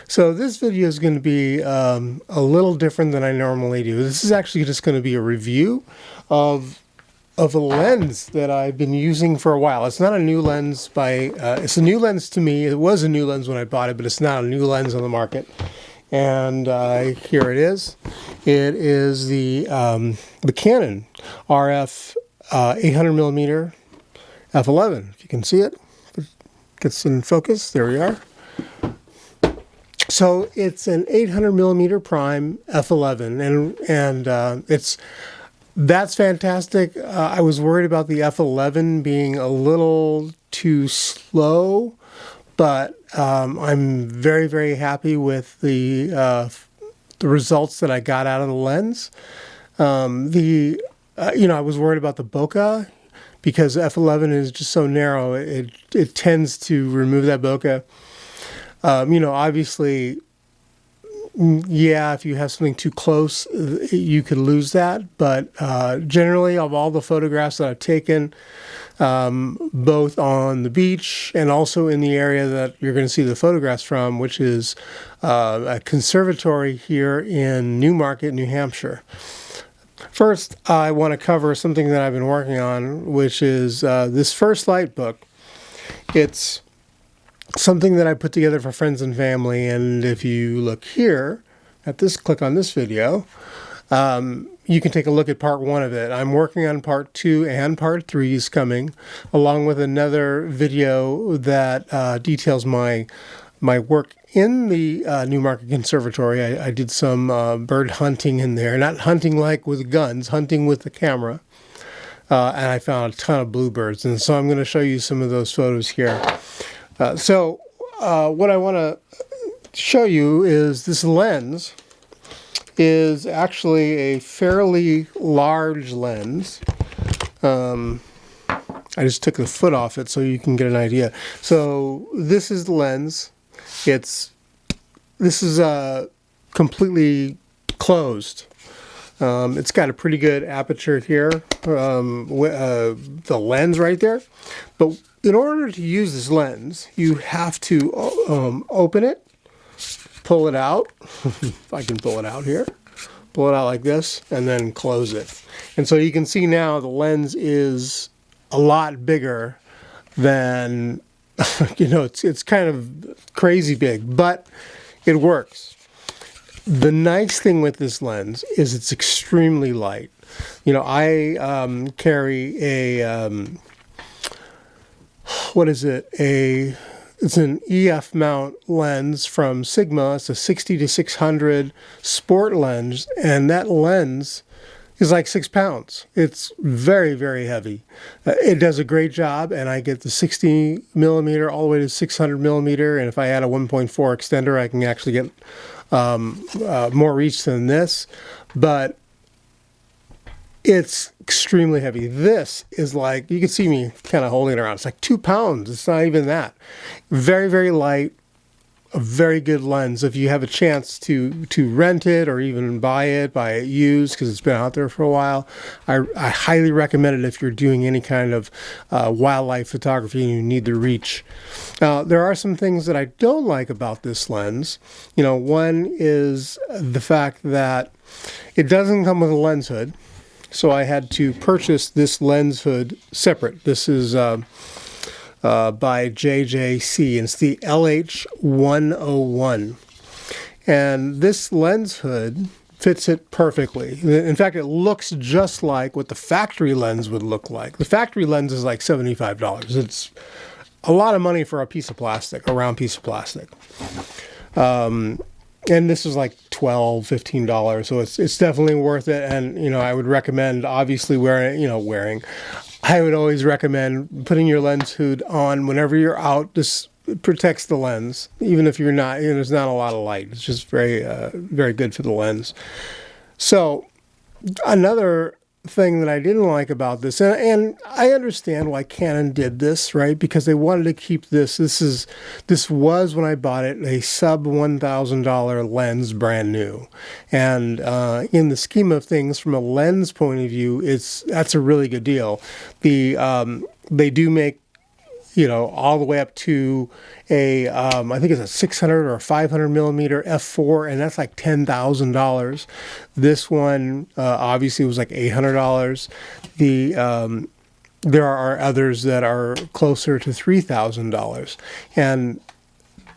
So this video is going to be a little different than I normally do. This is actually just going to be a review of a lens that I've been using for a while. It's not a new lens it's a new lens to me. It was a new lens when I bought it, but it's not a new lens on the market. And here it is. It is the Canon RF 800mm F11. If you can see it, gets in focus. There we are. So it's an 800mm Prime F11, and that's fantastic. I was worried about the F11 being a little too slow, but I'm very, very happy with the results that I got out of the lens. I was worried about the bokeh because F11 is just so narrow. It tends to remove that bokeh. Obviously, yeah, if you have something too close, you could lose that. But generally, of all the photographs that I've taken, both on the beach and also in the area that you're going to see the photographs from, which is a conservatory here in Newmarket, New Hampshire. First, I want to cover something that I've been working on, which is this First Light book. It's something that I put together for friends and family, and if you look here at this, click on this video, you can take a look at part 1 of it. I'm working on part 2 and part 3 is coming, along with another video that details my work in the Newmarket Conservatory. I did some bird hunting in there, not hunting like with guns, hunting with the camera, and I found a ton of bluebirds, and so I'm going to show you some of those photos here. What I want to show you is this lens is actually a fairly large lens. I just took the foot off it so you can get an idea. So this is the lens. This is completely closed. It's got a pretty good aperture here, the lens right there. But in order to use this lens, you have to open it, pull it out, if I can pull it out here, pull it out like this, and then close it. And so you can see now the lens is a lot bigger than, it's kind of crazy big, but it works. The nice thing with this lens is it's extremely light. I carry a it's an EF mount lens from Sigma. It's a 60-600 sport lens, and that lens is like 6 pounds. It's very, very heavy. It does a great job, and I get the 60mm all the way to 600mm, and if I add a 1.4 extender, I can actually get more reach than this, but it's extremely heavy. This is like, you can see me kind of holding it around. It's like 2 pounds. It's not even that. Very, very light. A very good lens. If you have a chance to rent it or even buy it used because it's been out there for a while, I highly recommend it if you're doing any kind of wildlife photography and you need the reach. Now, there are some things that I don't like about this lens. One is the fact that it doesn't come with a lens hood. So I had to purchase this lens hood separate. This is by JJC, and it's the LH101. And this lens hood fits it perfectly. In fact, it looks just like what the factory lens would look like. The factory lens is like $75. It's a lot of money for a piece of plastic, a round piece of plastic. And this is like $12, $15, so it's definitely worth it. And I would recommend obviously wearing. I would always recommend putting your lens hood on whenever you're out. This protects the lens, even if you're not. There's not a lot of light. It's just very, very good for the lens. So another thing that I didn't like about this, and I understand why Canon did this, right? Because they wanted to keep this. This was, when I bought it, a sub $1,000 lens, brand new, and in the scheme of things, from a lens point of view, that's a really good deal. They do make, you know, all the way up to a, I think it's a 600 or 500 millimeter F4, and that's like $10,000. This one obviously was like $800. There are others that are closer to $3,000, and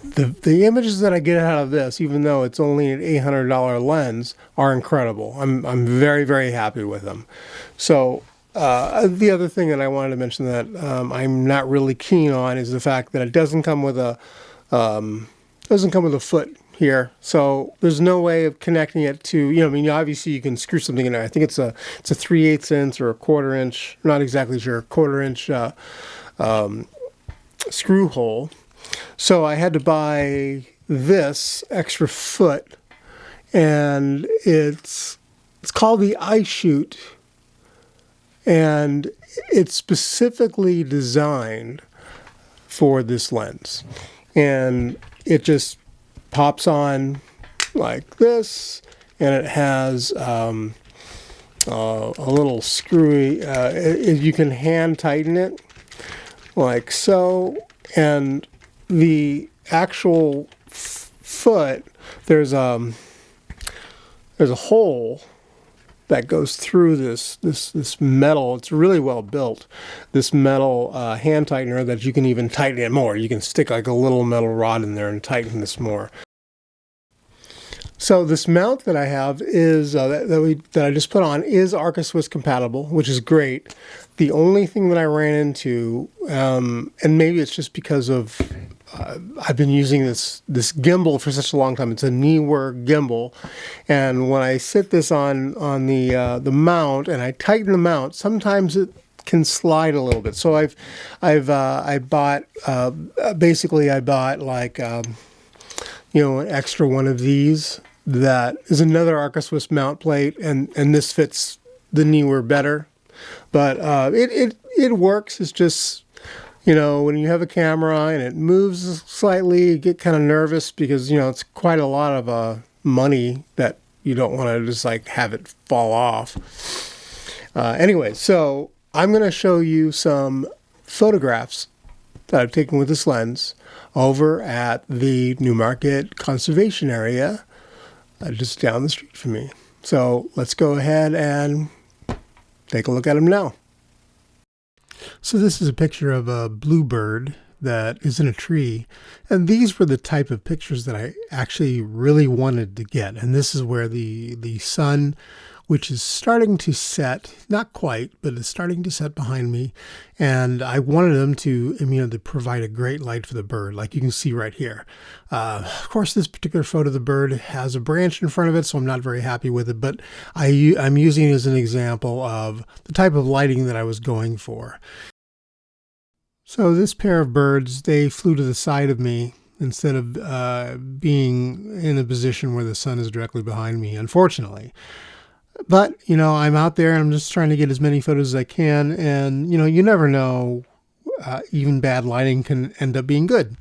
the images that I get out of this, even though it's only an $800 lens, are incredible. I'm very, very happy with them. So the other thing that I wanted to mention that I'm not really keen on is the fact that it doesn't come with a foot here, so there's no way of connecting it to, you know, I mean, obviously you can screw something in there. I think it's a 3/8 inch or a 1/4 inch, not exactly sure, 1/4 inch screw hole. So I had to buy this extra foot, and it's called the iShoot. And it's specifically designed for this lens. And it just pops on like this, and it has a little screwy, you can hand tighten it like so. And the actual foot, there's a hole that goes through this metal. It's really well built. This metal hand tightener that you can even tighten it more. You can stick like a little metal rod in there and tighten this more. So this mount that I have is that I just put on is Arca Swiss compatible, which is great. The only thing that I ran into, and maybe it's just because of I've been using this gimbal for such a long time. It's a Newmarket gimbal, and when I sit this on the mount and I tighten the mount, sometimes it can slide a little bit. So I bought basically I bought like you know, an extra one of these that is another Arca Swiss mount plate, and this fits the Newmarket better, but it works. It's just, you know, when you have a camera and it moves slightly, you get kind of nervous because, you know, it's quite a lot of money that you don't want to just like have it fall off. Anyway, so I'm going to show you some photographs that I've taken with this lens over at the Newmarket Conservation Area, just down the street from me. So let's go ahead and take a look at them now. So this is a picture of a bluebird that is in a tree, and these were the type of pictures that I actually really wanted to get. And this is where the sun, which is starting to set, not quite, but it's starting to set behind me, and I wanted them to, you know, to provide a great light for the bird, like you can see right here. Of course, this particular photo of the bird has a branch in front of it, so I'm not very happy with it, but I'm using it as an example of the type of lighting that I was going for. So this pair of birds, they flew to the side of me instead of being in a position where the sun is directly behind me, unfortunately. But, you know, I'm out there and I'm just trying to get as many photos as I can. And, you know, you never know, even bad lighting can end up being good.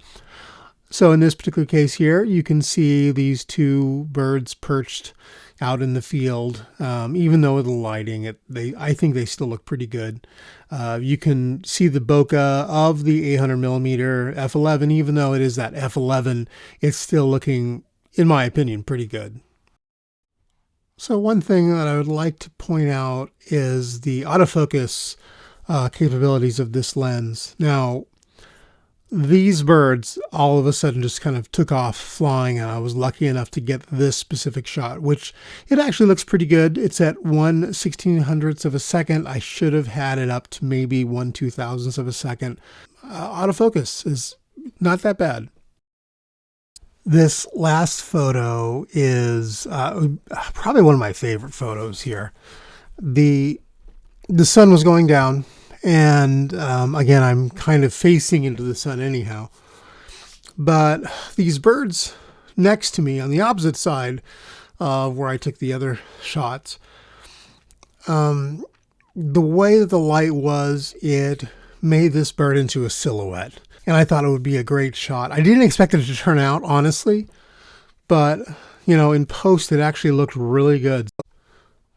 So in this particular case here, you can see these two birds perched out in the field. Even though with the lighting, I think they still look pretty good. You can see the bokeh of the 800mm F11, even though it is that F11, it's still looking, in my opinion, pretty good. So one thing that I would like to point out is the autofocus capabilities of this lens. Now, these birds all of a sudden just kind of took off flying, and I was lucky enough to get this specific shot, which it actually looks pretty good. It's at 1/1600th of a second. I should have had it up to maybe 1/2000th of a second. Autofocus is not that bad. This last photo is probably one of my favorite photos here. The sun was going down, and again, I'm kind of facing into the sun anyhow. But these birds next to me on the opposite side of where I took the other shots, the way that the light was, it made this bird into a silhouette. And I thought it would be a great shot. I didn't expect it to turn out, honestly, but, in post, it actually looked really good.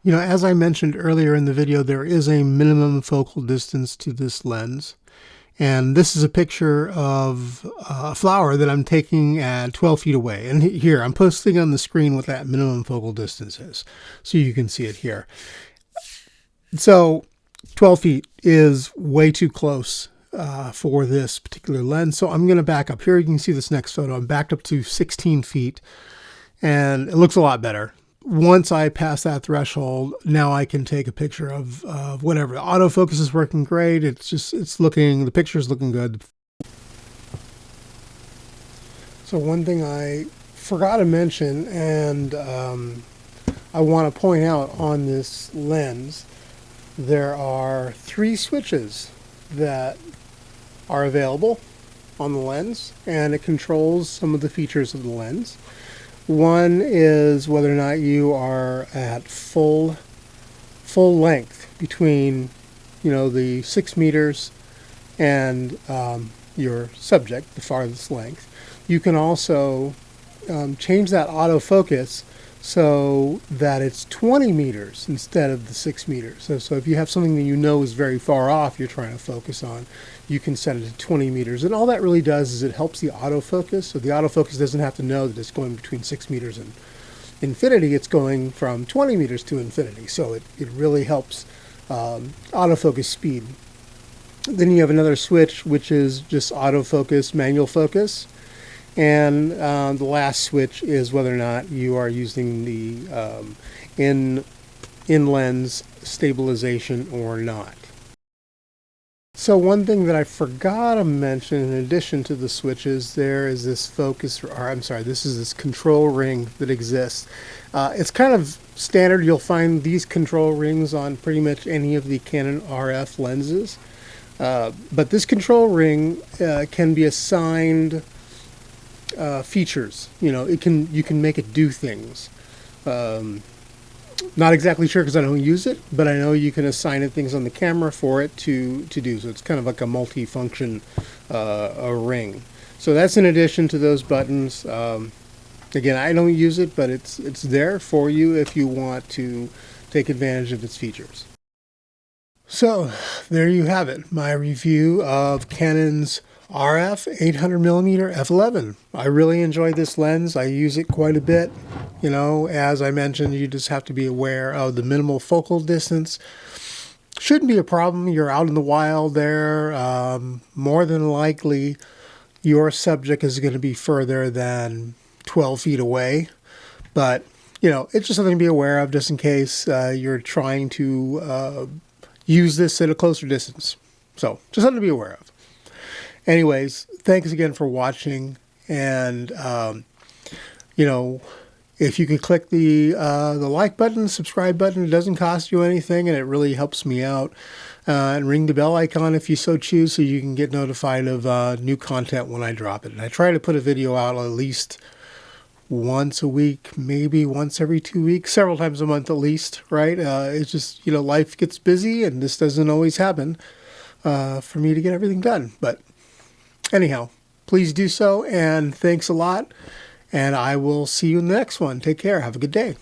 As I mentioned earlier in the video, there is a minimum focal distance to this lens. And this is a picture of a flower that I'm taking at 12 feet away. And here, I'm posting on the screen what that minimum focal distance is, so you can see it here. So 12 feet is way too close for this particular lens. So I'm going to back up. Here you can see this next photo. I'm backed up to 16 feet, and it looks a lot better. Once I pass that threshold, now I can take a picture of whatever. The autofocus is working great. The picture's looking good. So one thing I forgot to mention, and I want to point out on this lens, there are 3 switches that are available on the lens, and it controls some of the features of the lens. One is whether or not you are at full length between, the 6 meters and your subject, the farthest length. You can also change that autofocus so that it's 20 meters instead of the 6 meters. So if you have something that is very far off you're trying to focus on, you can set it to 20 meters. And all that really does is it helps the autofocus. So the autofocus doesn't have to know that it's going between 6 meters and infinity. It's going from 20 meters to infinity. So it really helps autofocus speed. Then you have another switch, which is just autofocus, manual focus. And the last switch is whether or not you are using the in-lens stabilization or not. So one thing that I forgot to mention in addition to the switches, there is this this control ring that exists. It's kind of standard. You'll find these control rings on pretty much any of the Canon RF lenses. But this control ring can be assigned features. You can make it do things. Not exactly sure because I don't use it, but I know you can assign it things on the camera for it to do. So it's kind of like a multi-function a ring. So that's in addition to those buttons. Again, I don't use it, but it's there for you if you want to take advantage of its features. So there you have it, my review of Canon's RF 800mm F11. I really enjoy this lens. I use it quite a bit. As I mentioned, you just have to be aware of the minimal focal distance. Shouldn't be a problem. You're out in the wild there. More than likely, your subject is going to be further than 12 feet away. But, it's just something to be aware of just in case you're trying to use this at a closer distance. So, just something to be aware of. Anyways, thanks again for watching, and if you could click the like button, subscribe button, it doesn't cost you anything, and it really helps me out. And ring the bell icon if you so choose, so you can get notified of new content when I drop it. And I try to put a video out at least once a week, maybe once every 2 weeks, several times a month at least, right? It's just, life gets busy, and this doesn't always happen for me to get everything done. But anyhow, please do so, and thanks a lot, and I will see you in the next one. Take care. Have a good day.